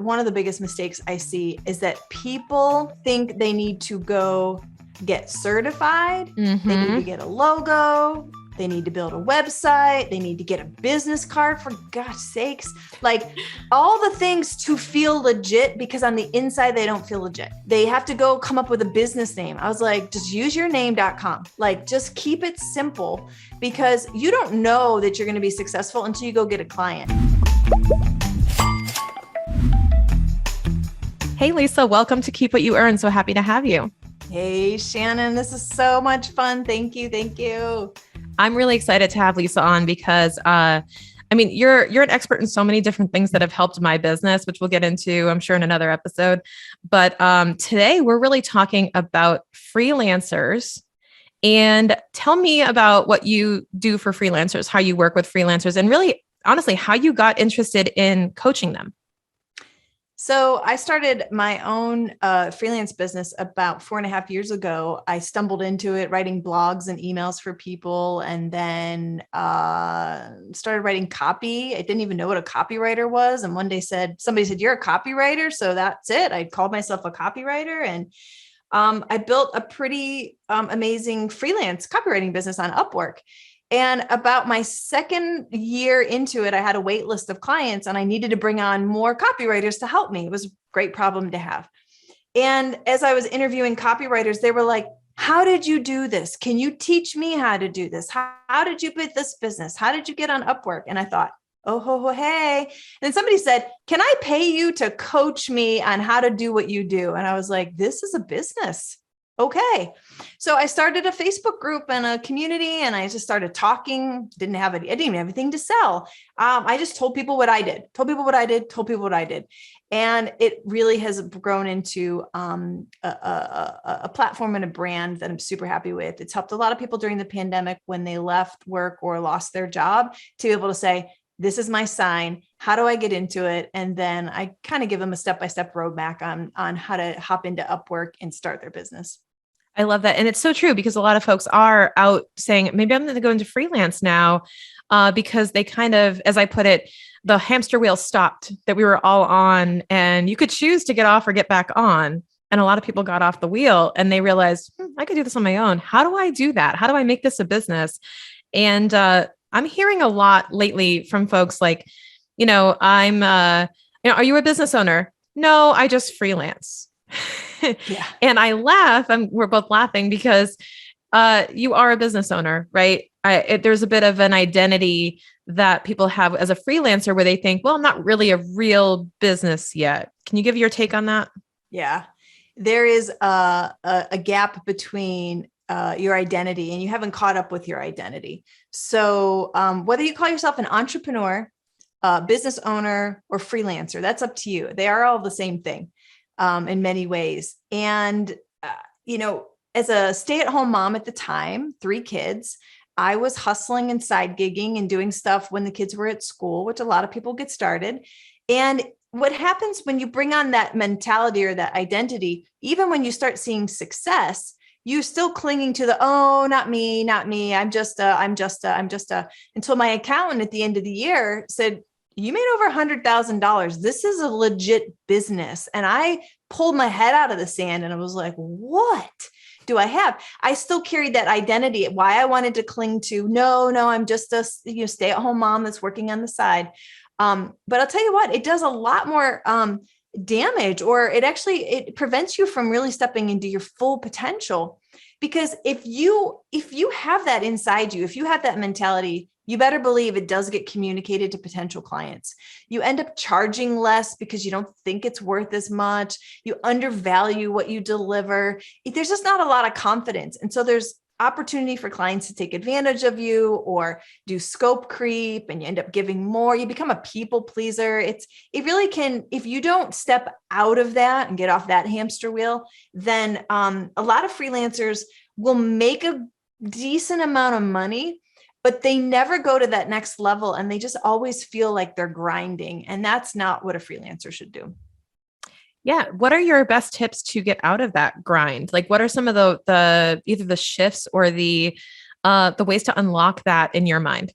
one of the biggest mistakes I see is that people think they need to go get certified. They need to get a logo. They need to build a website. They need to get a business card, for God's sakes. Like all the things to feel legit, because on the inside, they don't feel legit. They have to go come up with a business name. I was like, just use yourname.com. Like, just keep it simple, because you don't know that you're going to be successful until you go get a client. Hey, Lisa, welcome to Keep What You Earn. So happy to have you. Hey, Shannon, this is so much fun. Thank you. Thank you. I'm really excited to have Lisa on because, you're an expert in so many different things that have helped my business, which we'll get into, I'm sure, in another episode. But today we're really talking about freelancers. And tell me about what you do for freelancers, how you work with freelancers, and really, honestly, how you got interested in coaching them. So I started my own freelance business about 4.5 years ago. I stumbled into it, writing blogs and emails for people, and then started writing copy. I didn't even know what a copywriter was. And one day somebody said, "You're a copywriter." So that's it. I called myself a copywriter, and I built a pretty amazing freelance copywriting business on Upwork. And about my second year into it, I had a wait list of clients and I needed to bring on more copywriters to help me. It was a great problem to have. And as I was interviewing copywriters, they were like, "How did you do this? Can you teach me how to do this? How did you build this business? How did you get on Upwork?" And I thought, hey. And then somebody said, "Can I pay you to coach me on how to do what you do?" And I was like, this is a business. Okay. So I started a Facebook group and a community, and I just started talking. I didn't even have anything to sell. I just told people what I did, And it really has grown into a platform and a brand that I'm super happy with. It's helped a lot of people during the pandemic when they left work or lost their job to be able to say, "This is my sign. How do I get into it?" And then I kind of give them a step-by-step roadmap on how to hop into Upwork and start their business. I love that. And it's so true, because a lot of folks are out saying, maybe I'm going to go into freelance now, because they kind of, as I put it, the hamster wheel stopped that we were all on, and you could choose to get off or get back on. And a lot of people got off the wheel and they realized, I could do this on my own. How do I do that? How do I make this a business? And I'm hearing a lot lately from folks like, are you a business owner? No, I just freelance. Yeah. And I laugh, we're both laughing because you are a business owner, right? There's a bit of an identity that people have as a freelancer where they think, well, I'm not really a real business yet. Can you give your take on that? Yeah, there is a gap between your identity, and you haven't caught up with your identity. So whether you call yourself an entrepreneur, business owner, or freelancer, that's up to you. They are all the same thing. In many ways. And, as a stay-at-home mom at the time, 3 kids, I was hustling and side gigging and doing stuff when the kids were at school, which a lot of people get started. And what happens when you bring on that mentality or that identity, even when you start seeing success, you're still clinging to not me, until my accountant at the end of the year said, "You made over $100,000. This is a legit business." And I pulled my head out of the sand and I was like, what do I have? I still carried that identity. Why I wanted to cling to, no, I'm just a stay-at-home mom that's working on the side. But I'll tell you what, it does a lot more damage, or it prevents you from really stepping into your full potential. Because if you have that inside you, if you have that mentality, you better believe it does get communicated to potential clients. You end up charging less because you don't think it's worth as much. You undervalue what you deliver. There's just not a lot of confidence. And so there's opportunity for clients to take advantage of you or do scope creep, and you end up giving more. You become a people pleaser. It really can, if you don't step out of that and get off that hamster wheel, then a lot of freelancers will make a decent amount of money, but they never go to that next level, and they just always feel like they're grinding. And that's not what a freelancer should do. Yeah. What are your best tips to get out of that grind? Like, what are some of the either the shifts or the ways to unlock that in your mind?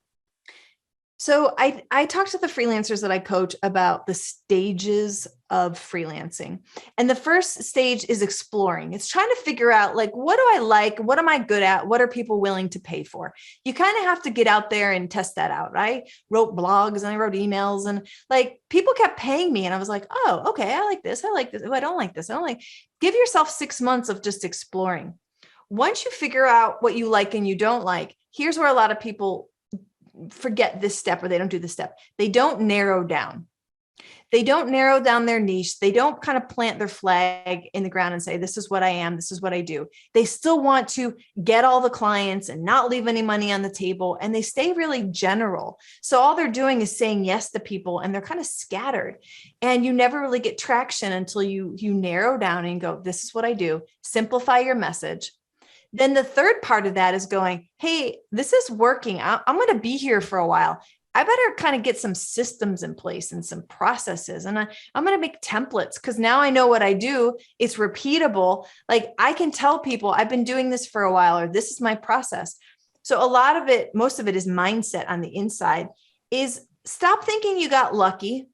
So I talk to the freelancers that I coach about the stages of freelancing. And the first stage is exploring. It's trying to figure out, like, what do I like? What am I good at? What are people willing to pay for? You kind of have to get out there and test that out. I wrote blogs and I wrote emails, and like people kept paying me. And I was like, oh, okay, I like this. I like this. Oh, I don't like this. I don't like. Give yourself 6 months of just exploring. Once you figure out what you like and you don't like, here's where a lot of people forget this step, or they don't do this step. They don't narrow down. They don't narrow down their niche. They don't kind of plant their flag in the ground and say, this is what I am. This is what I do. They still want to get all the clients and not leave any money on the table. And they stay really general. So all they're doing is saying yes to people, and they're kind of scattered, and you never really get traction until you narrow down and go, this is what I do. Simplify your message. Then the third part of that is going, hey, this is working. I'm going to be here for a while. I better kind of get some systems in place and some processes. And I'm going to make templates, because now I know what I do. It's repeatable. Like, I can tell people I've been doing this for a while, or this is my process. So a lot of it, most of it is mindset on the inside. Is stop thinking you got lucky.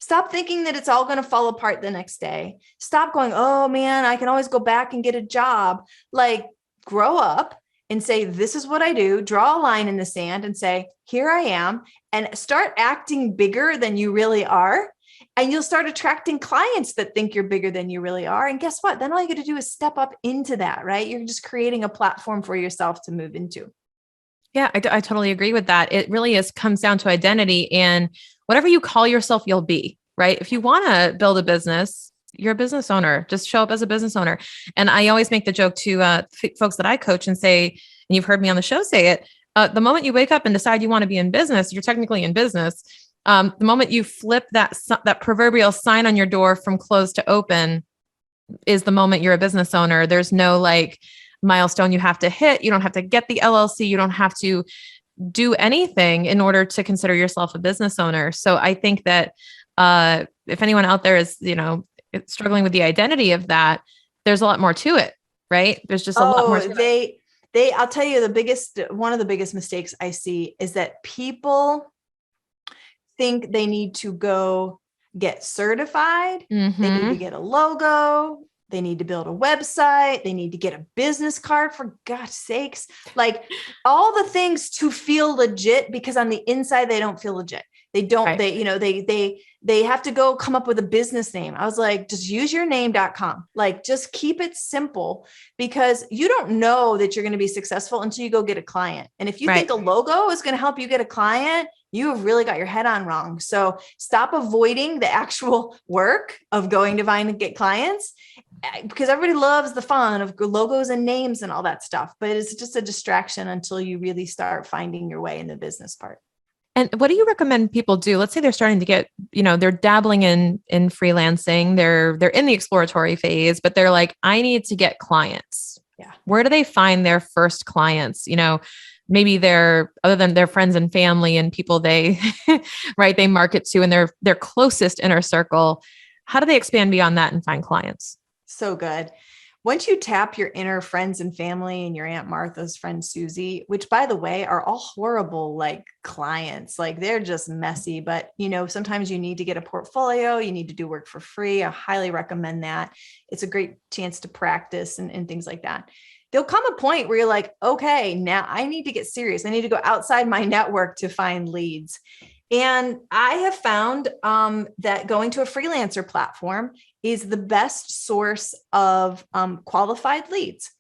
Stop thinking that it's all going to fall apart the next day. Stop going, oh man, I can always go back and get a job. Like, grow up and say, this is what I do. Draw a line in the sand and say, here I am, and start acting bigger than you really are. And you'll start attracting clients that think you're bigger than you really are. And guess what? Then all you got to do is step up into that, right? You're just creating a platform for yourself to move into. Yeah, I totally agree with that. It really comes down to identity, and whatever you call yourself, you'll be, right? If you want to build a business, you're a business owner. Just show up as a business owner. And I always make the joke to folks that I coach and say, and you've heard me on the show say it, the moment you wake up and decide you want to be in business, you're technically in business. The moment you flip that proverbial sign on your door from closed to open is the moment you're a business owner. There's no like milestone you have to hit. You don't have to get the LLC. You don't have to do anything in order to consider yourself a business owner. So I think that if anyone out there is, struggling with the identity of that, there's a lot more to it, right? There's just a lot more to it. I'll tell you, one of the biggest mistakes I see is that people think they need to go get certified. Mm-hmm. They need to get a logo. They need to build a website. They need to get a business card, for God's sakes, like all the things to feel legit, because on the inside, they don't feel legit. They don't, right. They have to go come up with a business name. I was like, just use your name.com. Like, just keep it simple, because you don't know that you're going to be successful until you go get a client. And if you right. think a logo is going to help you get a client, you have really got your head on wrong. So stop avoiding the actual work of going to find and get clients, because everybody loves the fun of logos and names and all that stuff. But it's just a distraction until you really start finding your way in the business part. And what do you recommend people do? Let's say they're starting to get, they're dabbling in freelancing. They're in the exploratory phase, but they're like, I need to get clients. Yeah. Where do they find their first clients? Maybe they're, other than their friends and family and people they, right, they market to in their closest inner circle. How do they expand beyond that and find clients? So good. Once you tap your inner friends and family and your Aunt Martha's friend Susie, which by the way, are all horrible, like clients, like they're just messy, but sometimes you need to get a portfolio, you need to do work for free. I highly recommend that. It's a great chance to practice and things like that. There'll come a point where you're like, okay, now I need to get serious. I need to go outside my network to find leads. And I have found that going to a freelancer platform is the best source of qualified leads.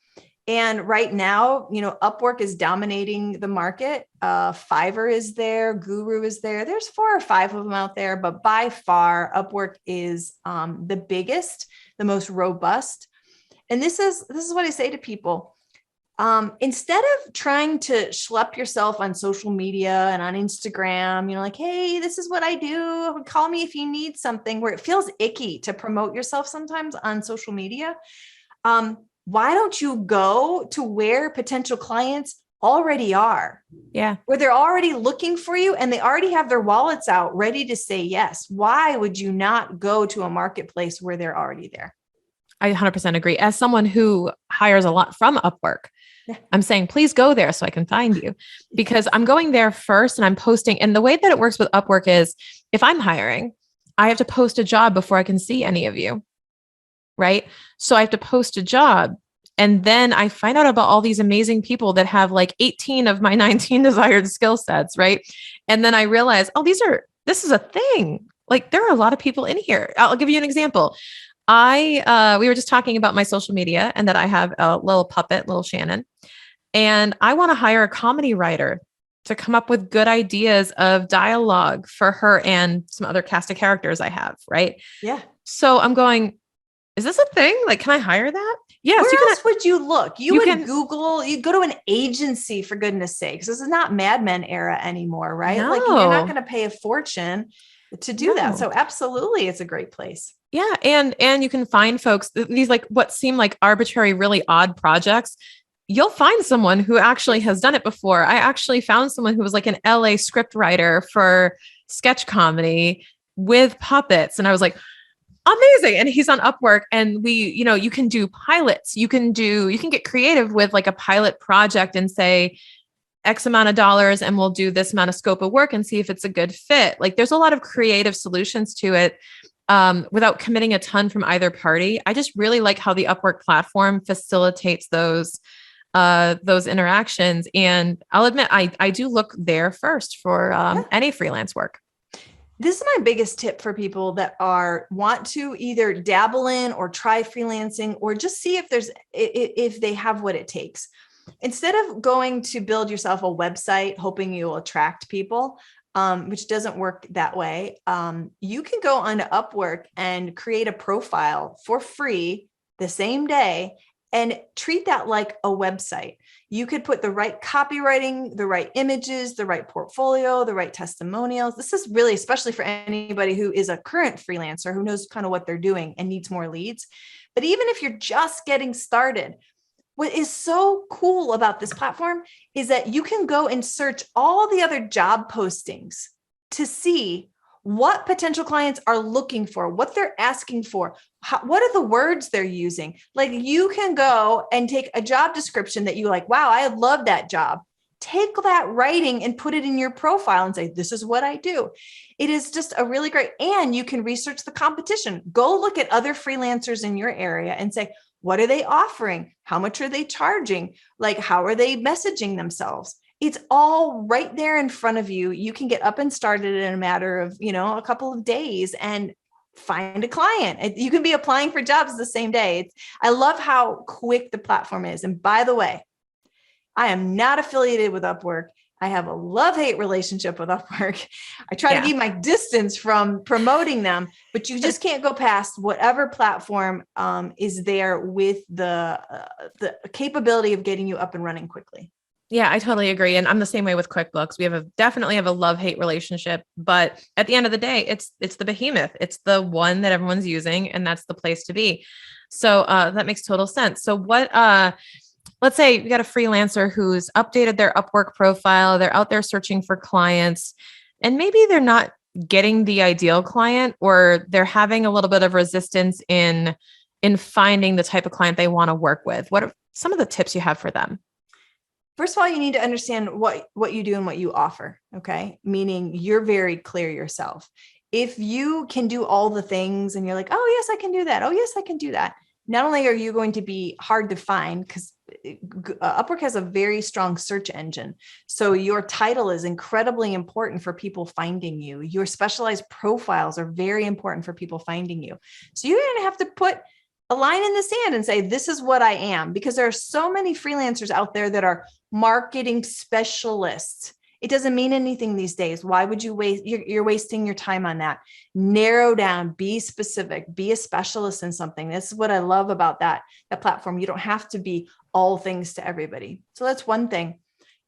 And right now, Upwork is dominating the market. Fiverr is there, Guru is there. There's 4 or 5 of them out there, but by far, Upwork is the biggest, the most robust. And this is what I say to people. Instead of trying to schlep yourself on social media and on Instagram, like, hey, this is what I do. Call me if you need something, where it feels icky to promote yourself sometimes on social media. Why don't you go to where potential clients already are? Yeah. Where they're already looking for you and they already have their wallets out ready to say yes. Why would you not go to a marketplace where they're already there? I 100% agree. As someone who hires a lot from Upwork. I'm saying, please go there so I can find you, because I'm going there first and I'm posting. And the way that it works with Upwork is if I'm hiring, I have to post a job before I can see any of you. Right. So I have to post a job. And then I find out about all these amazing people that have like 18 of my 19 desired skill sets. Right. And then I realize, oh, this is a thing. Like there are a lot of people in here. I'll give you an example. We were just talking about my social media and that I have a little puppet, little Shannon, and I want to hire a comedy writer to come up with good ideas of dialogue for her and some other cast of characters I have. Right. Yeah. So I'm going, is this a thing? Like, can I hire that? Yes. Where else would you look? You would can Google, you go to an agency, for goodness sakes. This is not Mad Men era anymore, right? No. Like you're not going to pay a fortune to do No. that. So absolutely, it's a great place. Yeah. And you can find folks, these like what seem like arbitrary, really odd projects. You'll find someone who actually has done it before. I actually found someone who was like an LA script writer for sketch comedy with puppets. And I was like, amazing. And he's on Upwork, and you can do pilots. You can get creative with like a pilot project and say X amount of dollars, and we'll do this amount of scope of work and see if it's a good fit. Like there's a lot of creative solutions to it without committing a ton from either party. I just really like how the Upwork platform facilitates those interactions. And I'll admit, I do look there first for any freelance work. This is my biggest tip for people that want to either dabble in or try freelancing, or just see if they have what it takes. Instead of going to build yourself a website, hoping you'll attract people, which doesn't work that way. You can go onto Upwork and create a profile for free the same day and treat that like a website. You could put the right copywriting, the right images, the right portfolio, the right testimonials. This is really, especially for anybody who is a current freelancer who knows kind of what they're doing and needs more leads. But even if you're just getting started, what is so cool about this platform is that you can go and search all the other job postings to see what potential clients are looking for, what they're asking for, what are the words they're using. Like you can go and take a job description that you like, wow, I love that job. Take that writing and put it in your profile and say, this is what I do. It is just a really great, and you can research the competition. Go look at other freelancers in your area and say, what are they offering? How much are they charging? Like, how are they messaging themselves? It's all right there in front of you. You can get up and started in a matter of, a couple of days and find a client. You can be applying for jobs the same day. I love how quick the platform is. And by the way, I am not affiliated with Upwork. I have a love-hate relationship with Upwork. I try to keep my distance from promoting them, but you just can't go past whatever platform is there with the capability of getting you up and running quickly. Yeah, I totally agree. And I'm the same way with QuickBooks. We definitely have a love-hate relationship, but at the end of the day, it's the behemoth. It's the one that everyone's using, and that's the place to be. So that makes total sense. So let's say we got a freelancer who's updated their Upwork profile. They're out there searching for clients, and maybe they're not getting the ideal client, or they're having a little bit of resistance in finding the type of client they want to work with. What are some of the tips you have for them? First of all, you need to understand what you do and what you offer. Okay. Meaning you're very clear yourself. If you can do all the things and you're like, oh yes, I can do that. Oh yes, I can do that. Not only are you going to be hard to find, because Upwork has a very strong search engine. So your title is incredibly important for people finding you. Your specialized profiles are very important for people finding you. So you're going to have to put a line in the sand and say, this is what I am, because there are so many freelancers out there that are marketing specialists. It doesn't mean anything these days. Why would you waste? You're wasting your time on that. Narrow down, be specific, be a specialist in something. This is what I love about that platform. You don't have to be all things to everybody. So that's one thing.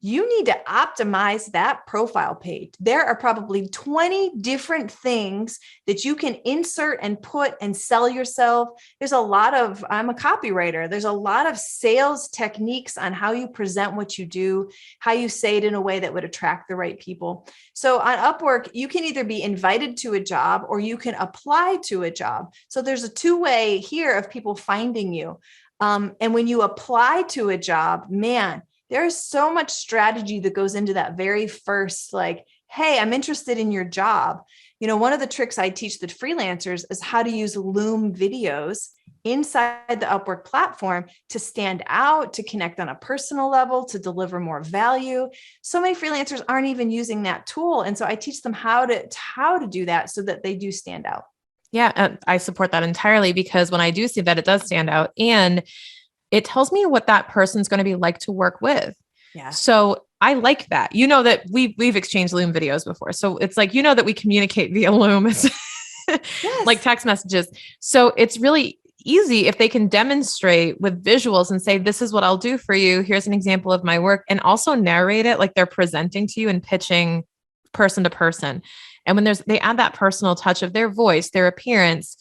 You need to optimize that profile page. There are probably 20 different things that you can insert and put and sell yourself. I'm a copywriter. There's a lot of sales techniques on how you present what you do, how you say it in a way that would attract the right people. So on Upwork, you can either be invited to a job or you can apply to a job. So there's a two-way here of people finding you. And when you apply to a job, man, there's so much strategy that goes into that very first, like, hey, I'm interested in your job. One of the tricks I teach the freelancers is how to use Loom videos inside the Upwork platform to stand out, to connect on a personal level, to deliver more value. So many freelancers aren't even using that tool. And so I teach them how to do that so that they do stand out. Yeah, I support that entirely, because when I do see that, it does stand out, and it tells me what that person's going to be like to work with. Yeah. So I like that. That we've exchanged Loom videos before. So it's like, that we communicate via Loom. It's Yes. like text messages. So it's really easy if they can demonstrate with visuals and say, this is what I'll do for you. Here's an example of my work, and also narrate it like they're presenting to you and pitching person to person. And when they add that personal touch of their voice, their appearance,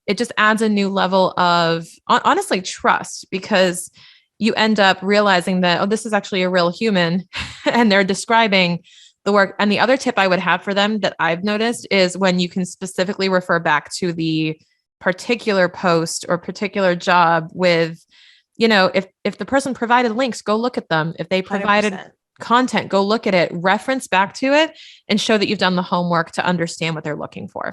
it just adds a new level of honestly trust, because you end up realizing that, oh, this is actually a real human and they're describing the work. And the other tip I would have for them that I've noticed is when you can specifically refer back to the particular post or particular job with, if the person provided links, go look at them. If they provided 100%. Content, go look at it, reference back to it, and show that you've done the homework to understand what they're looking for.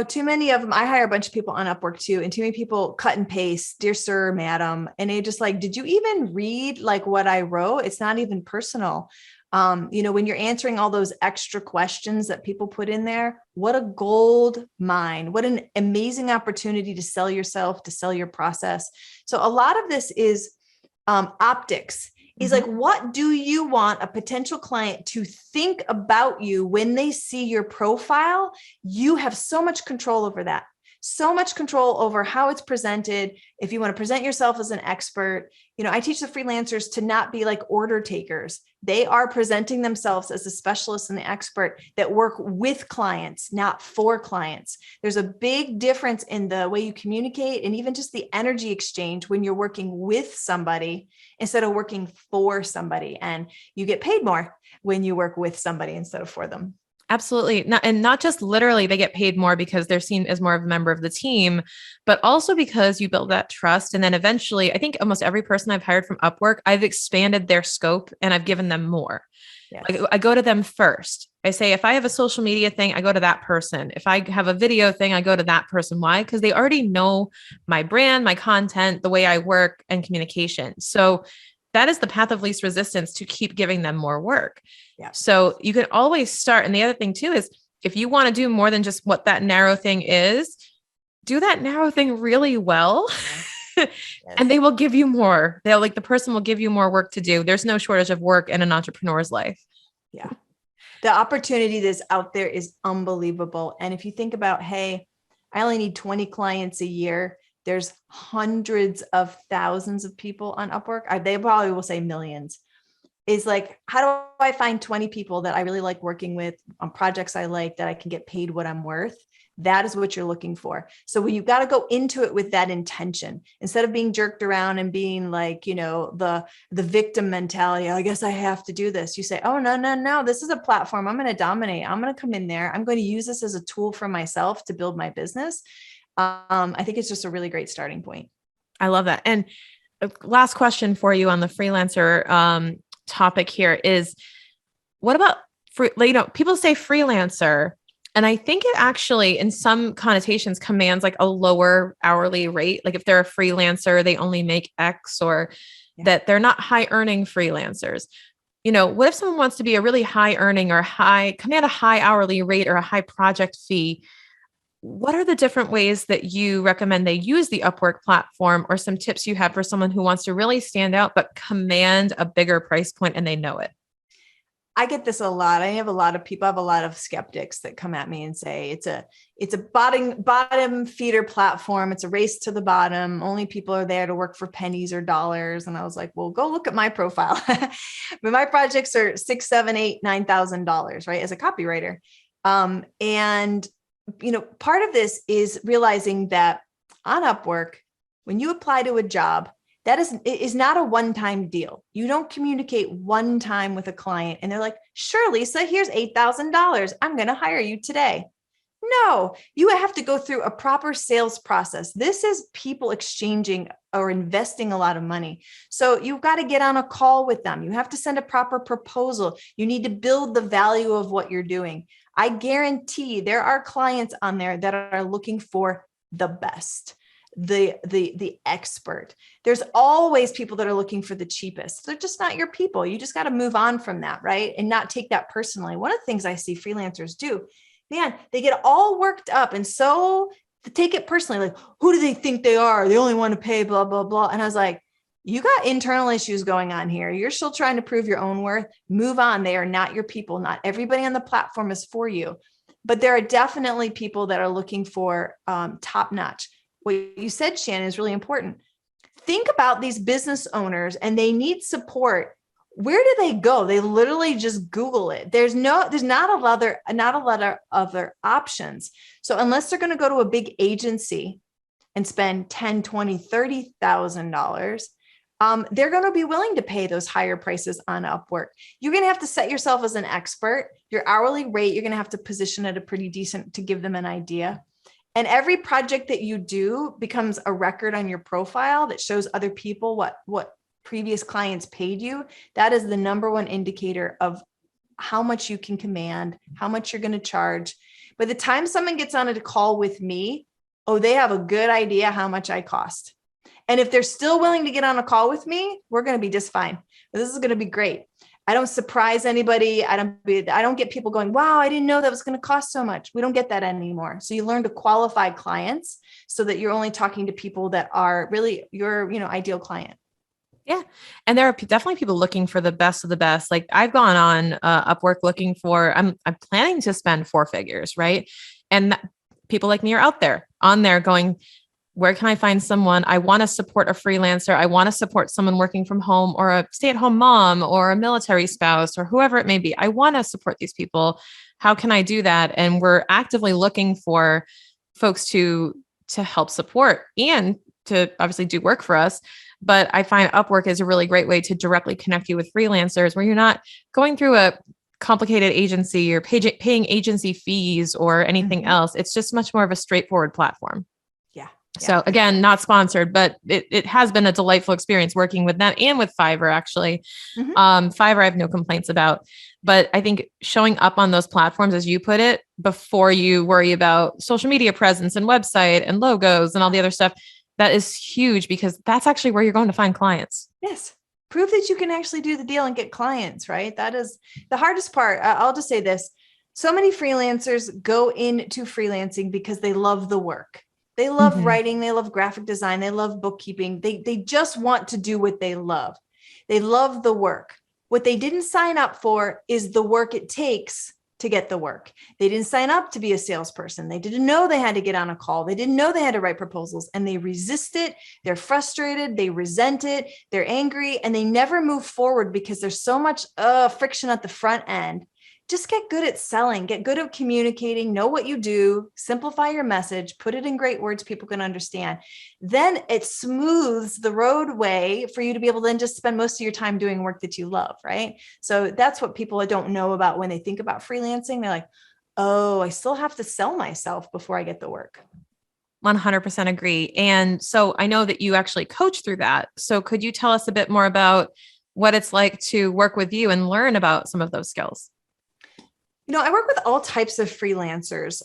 Too many of them, I hire a bunch of people on Upwork too, and too many people cut and paste, dear sir, madam. And they just like, did you even read like what I wrote? It's not even personal. When you're answering all those extra questions that people put in there, what a gold mine, what an amazing opportunity to sell yourself, to sell your process. So a lot of this is optics. Is like, what do you want a potential client to think about you when they see your profile? You have so much control over that. So much control over how it's presented. If you want to present yourself as an expert, I teach the freelancers to not be like order takers. They are presenting themselves as a specialist and the expert that work with clients, not for clients. There's a big difference in the way you communicate and even just the energy exchange when you're working with somebody instead of working for somebody. And you get paid more when you work with somebody instead of for them. Absolutely. Not just literally they get paid more because they're seen as more of a member of the team, but also because you build that trust. And then eventually, I think almost every person I've hired from Upwork, I've expanded their scope and I've given them more. Yes. I go to them first. I say, if I have a social media thing, I go to that person. If I have a video thing, I go to that person. Why? Because they already know my brand, my content, the way I work, and communication. So that is the path of least resistance to keep giving them more work. Yeah. So you can always start. And the other thing too, is if you want to do more than just what that narrow thing is, do that narrow thing really well. Yes. And they will give you more. The person will give you more work to do. There's no shortage of work in an entrepreneur's life. Yeah. The opportunity that's out there is unbelievable. And if you think about, hey, I only need 20 clients a year. There's hundreds of thousands of people on Upwork. They probably will say millions. Is like, how do I find 20 people that I really like working with on projects I like, that I can get paid what I'm worth? That is what you're looking for. So you've got to go into it with that intention instead of being jerked around and being like, the victim mentality. Oh, I guess I have to do this. You say, oh, no. This is a platform. I'm going to dominate. I'm going to come in there. I'm going to use this as a tool for myself to build my business. I think it's just a really great starting point. I love that. And last question for you on the freelancer topic here is, what about people say freelancer, and I think it actually in some connotations commands like a lower hourly rate. Like if they're a freelancer, they only make X, or that they're not high earning freelancers. What if someone wants to be a really high earning or command a high hourly rate or a high project fee? What are the different ways that you recommend they use the Upwork platform, or some tips you have for someone who wants to really stand out, but command a bigger price point and they know it? I get this a lot. I have a lot of people, I have a lot of skeptics that come at me and say, it's a bottom feeder platform. It's a race to the bottom. Only people are there to work for pennies or dollars. And I was like, well, go look at my profile. But my projects are $6,000, $7,000, $9,000, right? As a copywriter. And part of this is realizing that on Upwork, when you apply to a job, that is not a one-time deal. You don't communicate one time with a client and they're like, sure, Lisa, here's $8,000. I'm going to hire you today. No, you have to go through a proper sales process. This is people exchanging or investing a lot of money. So you've got to get on a call with them. You have to send a proper proposal. You need to build the value of what you're doing. I guarantee there are clients on there that are looking for the best, the expert. There's always people that are looking for the cheapest. They're just not your people. You just got to move on from that, right? And not take that personally. One of the things I see freelancers do, man, they get all worked up and so take it personally. Like, who do they think they are? They only want to pay blah, blah, blah. And I was like, you got internal issues going on here. You're still trying to prove your own worth. Move on. They are not your people. Not everybody on the platform is for you, but there are definitely people that are looking for top notch. What you said, Shannon, is really important. Think about these business owners and they need support. Where do they go? They literally just Google it. There's not a lot of other options. So unless they're going to go to a big agency and spend $10,000, $20,000, $30,000, they're going to be willing to pay those higher prices on Upwork. You're going to have to set yourself as an expert. Your hourly rate, you're going to have to position at a pretty decent to give them an idea. And every project that you do becomes a record on your profile that shows other people what previous clients paid you. That is the number one indicator of how much you can command, how much you're going to charge. By the time someone gets on a call with me, they have a good idea how much I cost. And if they're still willing to get on a call with me, we're going to be just fine. This is going to be great. I don't surprise anybody. I don't get people going, wow, I didn't know that was going to cost so much. We don't get that anymore. So you learn to qualify clients so that you're only talking to people that are really your, ideal client. Yeah. And there are definitely people looking for the best of the best. Like I've gone on Upwork looking for, I'm planning to spend 4 figures, right? And people like me are out there on there going, where can I find someone? I want to support a freelancer. I want to support someone working from home or a stay-at-home mom or a military spouse or whoever it may be. I want to support these people. How can I do that? And we're actively looking for folks to help support and to obviously do work for us. But I find Upwork is a really great way to directly connect you with freelancers where you're not going through a complicated agency or paying agency fees or anything else. It's just much more of a straightforward platform. Yeah. So again, not sponsored, but it has been a delightful experience working with them and with Fiverr, actually. Fiverr, I have no complaints about, but I think showing up on those platforms, as you put it, before you worry about social media presence and website and logos and all the other stuff, that is huge because that's actually where you're going to find clients. Yes. Prove that you can actually do the deal and get clients, right? That is the hardest part. I'll just say this. So many freelancers go into freelancing because they love the work. They love writing. They love graphic design. They love bookkeeping. They just want to do what they love. They love the work. What they didn't sign up for is the work it takes to get the work. They didn't sign up to be a salesperson. They didn't know they had to get on a call. They didn't know they had to write proposals and they resist it. They're frustrated. They resent it. They're angry and they never move forward because there's so much friction at the front end. Just get good at selling, get good at communicating, know what you do, simplify your message, put it in great words people can understand. Then it smooths the roadway for you to be able to then just spend most of your time doing work that you love, right? So that's what people don't know about when they think about freelancing. They're like, oh, I still have to sell myself before I get the work. 100% agree. And so I know that you actually coach through that. So could you tell us a bit more about what it's like to work with you and learn about some of those skills? I work with all types of freelancers.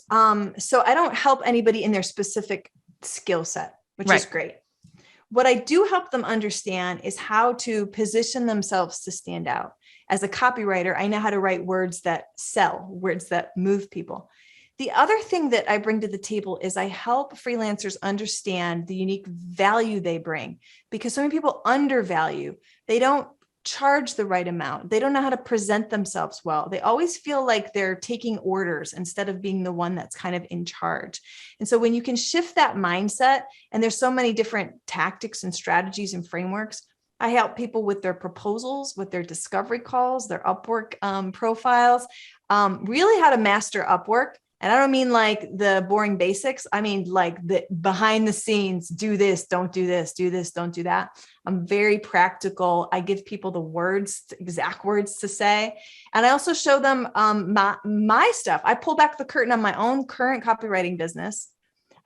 So I don't help anybody in their specific skill set, which is great. What I do help them understand is how to position themselves to stand out. As a copywriter, I know how to write words that sell, words that move people. The other thing that I bring to the table is I help freelancers understand the unique value they bring, because so many people undervalue. They don't charge the right amount. They don't know how to present themselves well. They always feel like they're taking orders instead of being the one that's kind of in charge. And so when you can shift that mindset, and there's so many different tactics and strategies and frameworks, I help people with their proposals, with their discovery calls, their Upwork profiles, really how to master Upwork. And I don't mean like the boring basics. I mean, like the behind the scenes, do this, don't do this, do this, don't do that. I'm very practical. I give people the words, exact words to say. And I also show them my stuff. I pull back the curtain on my own current copywriting business.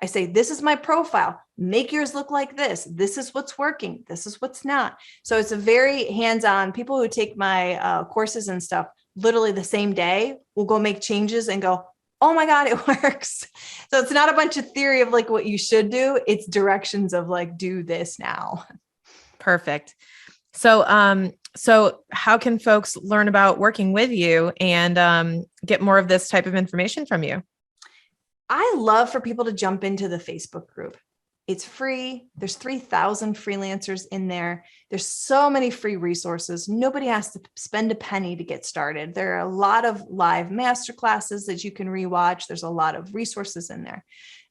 I say, this is my profile. Make yours look like this. This is what's working. This is what's not. So it's a very hands-on. People who take my courses and stuff, literally the same day will go make changes and go, oh my God, it works. So it's not a bunch of theory of like what you should do. It's directions of like, do this now. Perfect. So, so how can folks learn about working with you and get more of this type of information from you? I love for people to jump into the Facebook group. It's free. There's 3,000 freelancers in there. There's so many free resources. Nobody has to spend a penny to get started. There are a lot of live masterclasses that you can rewatch. There's a lot of resources in there.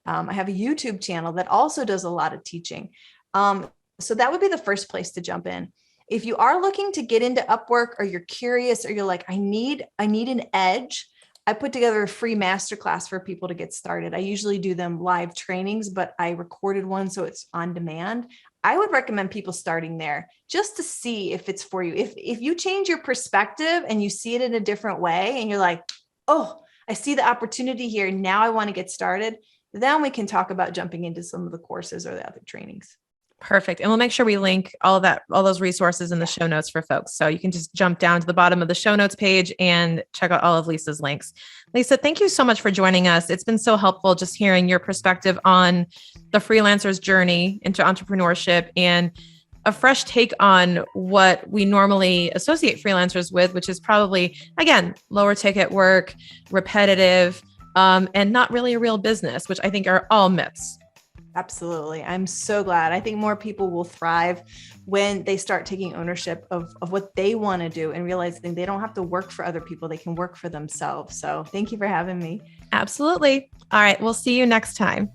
I have a YouTube channel that also does a lot of teaching. So that would be the first place to jump in. If you are looking to get into Upwork, or you're curious, or you're like, I need an edge, I put together a free masterclass for people to get started. I usually do them live trainings, but I recorded one so it's on demand. I would recommend people starting there just to see if it's for you. If you change your perspective and you see it in a different way and you're like, oh, I see the opportunity here. Now I want to get started. Then we can talk about jumping into some of the courses or the other trainings. Perfect. And we'll make sure we link all those resources in the show notes for folks. So you can just jump down to the bottom of the show notes page and check out all of Lisa's links. Lisa, thank you so much for joining us. It's been so helpful just hearing your perspective on the freelancer's journey into entrepreneurship and a fresh take on what we normally associate freelancers with, which is probably, again, lower ticket work, repetitive, and not really a real business, which I think are all myths. Absolutely. I'm so glad. I think more people will thrive when they start taking ownership of what they want to do and realizing they don't have to work for other people. They can work for themselves. So thank you for having me. Absolutely. All right. We'll see you next time.